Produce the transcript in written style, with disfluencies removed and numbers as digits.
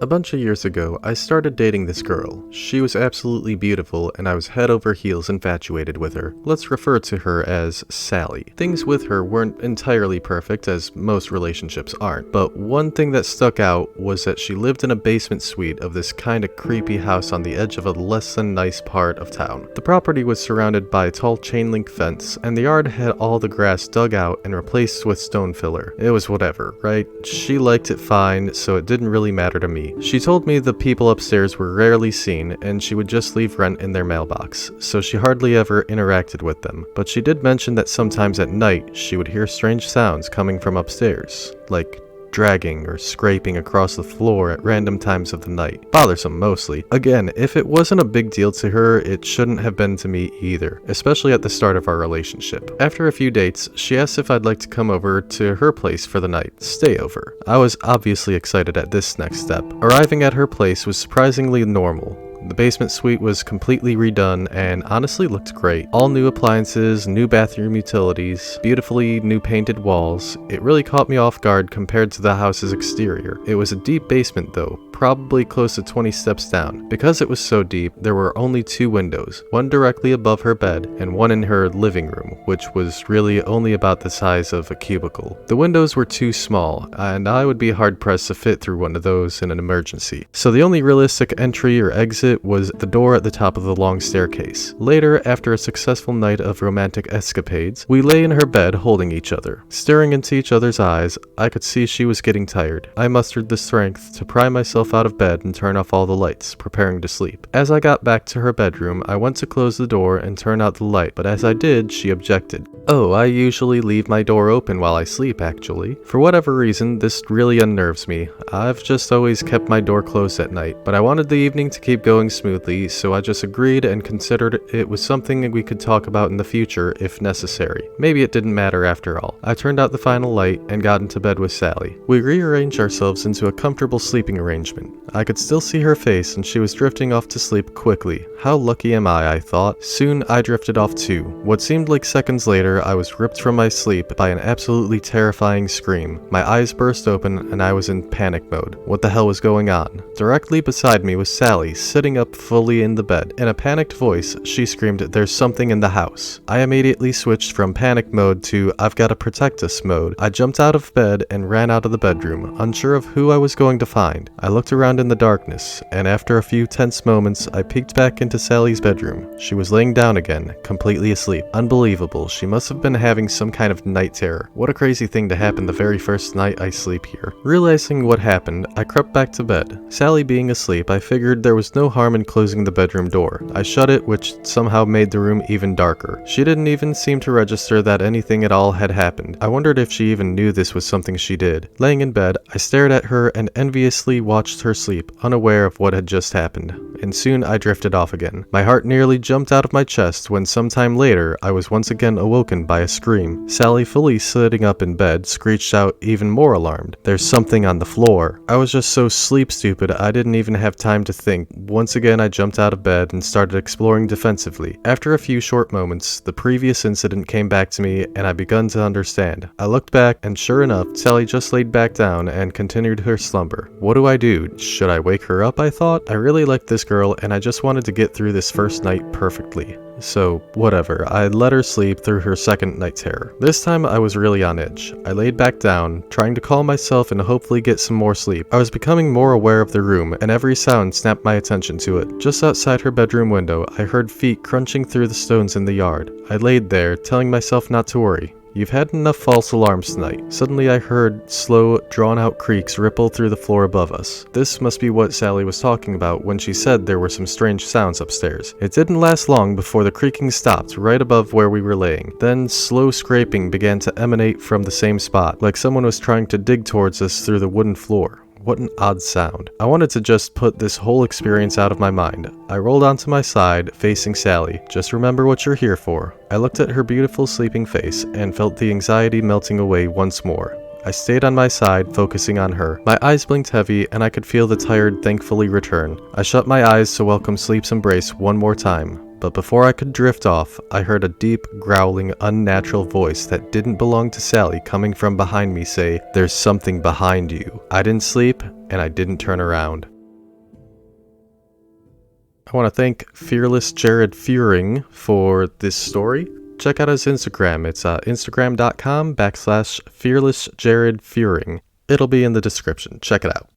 A bunch of years ago, I started dating this girl. She was absolutely beautiful, and I was head over heels infatuated with her. Let's refer to her as Sally. Things with her weren't entirely perfect, as most relationships aren't, but one thing that stuck out was that she lived in a basement suite of this kinda creepy house on the edge of a less than nice part of town. The property was surrounded by a tall chain link fence, and the yard had all the grass dug out and replaced with stone filler. It was whatever, right? She liked it fine, so it didn't really matter to me. She told me the people upstairs were rarely seen, and she would just leave rent in their mailbox, so she hardly ever interacted with them. But she did mention that sometimes at night, she would hear strange sounds coming from upstairs, like dragging or scraping across the floor at random times of the night. Bothersome mostly. Again, if it wasn't a big deal to her, it shouldn't have been to me either, especially at the start of our relationship. After a few dates, she asked if I'd like to come over to her place for the night, stay over. I was obviously excited at this next step. Arriving at her place was surprisingly normal. The basement suite was completely redone and honestly looked great. All new appliances, new bathroom utilities, beautifully new painted walls. It really caught me off guard compared to the house's exterior. It was a deep basement though, probably close to 20 steps down. Because it was so deep, there were only 2 windows, one directly above her bed and one in her living room, which was really only about the size of a cubicle. The windows were too small, and I would be hard pressed to fit through one of those in an emergency. So the only realistic entry or exit was the door at the top of the long staircase. Later, after a successful night of romantic escapades, we lay in her bed holding each other. Staring into each other's eyes, I could see she was getting tired. I mustered the strength to pry myself out of bed and turn off all the lights, preparing to sleep. As I got back to her bedroom, I went to close the door and turn out the light, but as I did, she objected. "Oh, I usually leave my door open while I sleep, actually. For whatever reason, this really unnerves me. I've just always kept my door closed at night, but I wanted the evening to keep going smoothly, so I just agreed and considered it was something we could talk about in the future if necessary. Maybe it didn't matter after all." I turned out the final light and got into bed with Sally. We rearranged ourselves into a comfortable sleeping arrangement. I could still see her face and she was drifting off to sleep quickly. How lucky am I thought. Soon I drifted off too. What seemed like seconds later, I was ripped from my sleep by an absolutely terrifying scream. My eyes burst open and I was in panic mode. What the hell was going on? Directly beside me was Sally, sitting up fully in the bed. In a panicked voice, she screamed, "There's something in the house." I immediately switched from panic mode to "I've got to protect us" mode. I jumped out of bed and ran out of the bedroom, unsure of who I was going to find. I looked around in the darkness, and after a few tense moments, I peeked back into Sally's bedroom. She was laying down again, completely asleep. Unbelievable, she must have been having some kind of night terror. What a crazy thing to happen the very first night I sleep here. Realizing what happened, I crept back to bed. Sally being asleep, I figured there was no harm in closing the bedroom door. I shut it, which somehow made the room even darker. She didn't even seem to register that anything at all had happened. I wondered if she even knew this was something she did. Laying in bed, I stared at her and enviously watched her sleep, unaware of what had just happened. And soon I drifted off again. My heart nearly jumped out of my chest when sometime later I was once again awoken by a scream. Sally, fully sitting up in bed, screeched out, even more alarmed, "There's something on the floor." I was just so sleep stupid I didn't even have time to think. Once again I jumped out of bed and started exploring defensively. After a few short moments, the previous incident came back to me and I begun to understand. I looked back and sure enough, Sally just laid back down and continued her slumber. What do I do? Should I wake her up, I thought? I really liked this girl and I just wanted to get through this first night perfectly. So, whatever, I let her sleep through her second night terror. This time I was really on edge. I laid back down, trying to calm myself and hopefully get some more sleep. I was becoming more aware of the room, and every sound snapped my attention to it. Just outside her bedroom window, I heard feet crunching through the stones in the yard. I laid there, telling myself not to worry. You've had enough false alarms tonight. Suddenly I heard slow, drawn-out creaks ripple through the floor above us. This must be what Sally was talking about when she said there were some strange sounds upstairs. It didn't last long before the creaking stopped right above where we were laying. Then slow scraping began to emanate from the same spot, like someone was trying to dig towards us through the wooden floor. What an odd sound. I wanted to just put this whole experience out of my mind. I rolled onto my side, facing Sally. Just remember what you're here for. I looked at her beautiful sleeping face and felt the anxiety melting away once more. I stayed on my side, focusing on her. My eyes blinked heavy and I could feel the tired thankfully return. I shut my eyes to welcome sleep's embrace one more time. But before I could drift off, I heard a deep, growling, unnatural voice that didn't belong to Sally coming from behind me say, "There's something behind you." I didn't sleep, and I didn't turn around. I want to thank Fearless Jared Fearing for this story. Check out his Instagram. It's instagram.com/fearlessjaredfearing. It'll be in the description. Check it out.